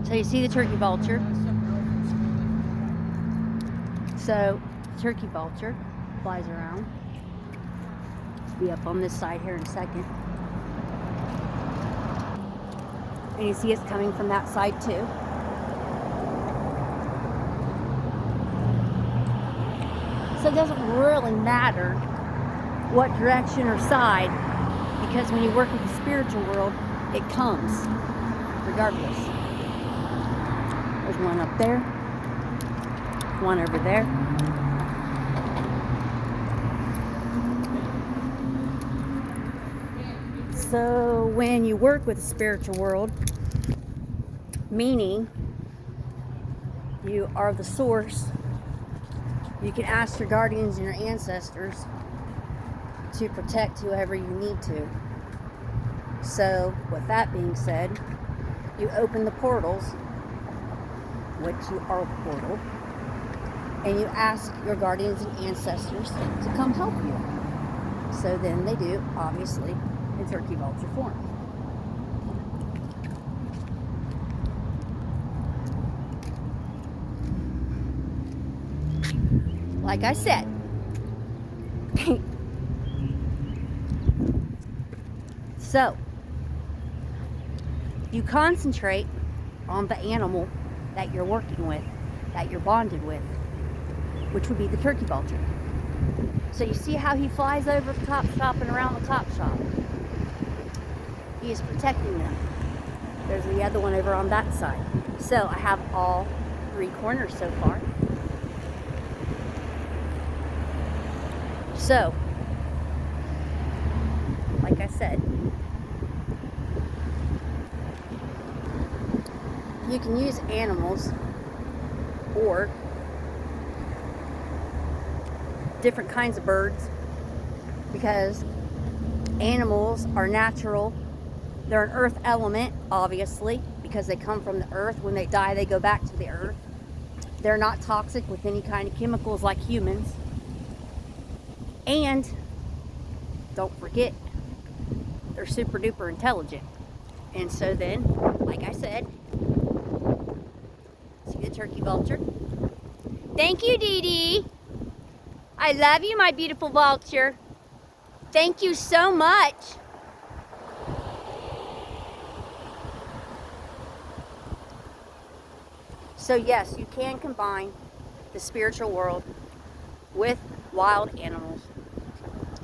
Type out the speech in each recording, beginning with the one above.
So you see the turkey vulture. So turkey vulture flies around. Be up on this side here in a second. And you see it's coming from that side too. So it doesn't really matter what direction or side, because when you work with the spiritual world, it comes regardless. There's one up there, one over there. So when you work with the spiritual world, meaning you are the source, you can ask your guardians and your ancestors to protect whoever you need to. So with that being said, you open the portals, which you are a portal, and you ask your guardians and ancestors to come help you. So then they do, obviously, in turkey vulture form. Like I said, so you concentrate on the animal that you're working with, that you're bonded with, which would be the turkey vulture. So you see how he flies over the cop shop and around the cop shop. He is protecting them. There's the other one over on that side. So I have all three corners so far. So, like I said, you can use animals or different kinds of birds, because animals are natural. They're an earth element, obviously, because they come from the earth. When they die, they go back to the earth. They're not toxic with any kind of chemicals like humans. And don't forget, they're super duper intelligent. And so then, like I said, see the turkey vulture? Thank you, Dee Dee. I love you, my beautiful vulture. Thank you so much. So yes, you can combine the spiritual world with wild animals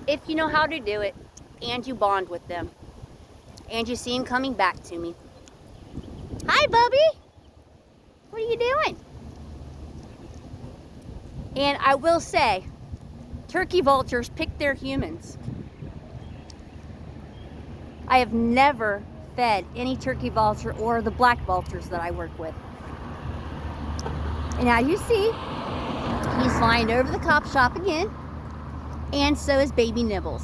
if you know how to do it, and you bond with them, and you see them coming back to me. Hi, Bubby. What are you doing? And I will say, turkey vultures pick their humans. I have never fed any turkey vulture or the black vultures that I work with. And now you see, he's flying over the cop shop again, and so is baby Nibbles.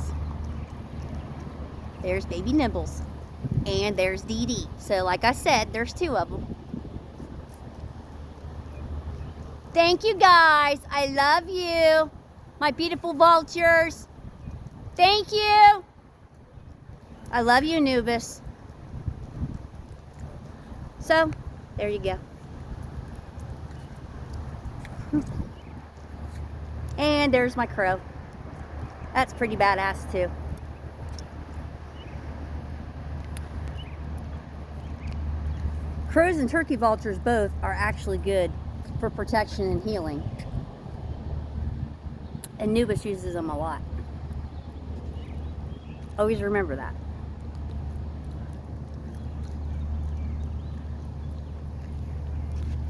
There's baby Nibbles, and there's Dee Dee. So like I said, there's two of them. Thank you guys. I love you, my beautiful vultures. Thank you. I love you, Anubis. So there you go. And there's my crow. That's pretty badass too. Crows and turkey vultures both are actually good for protection and healing. And Anubis uses them a lot. Always remember that.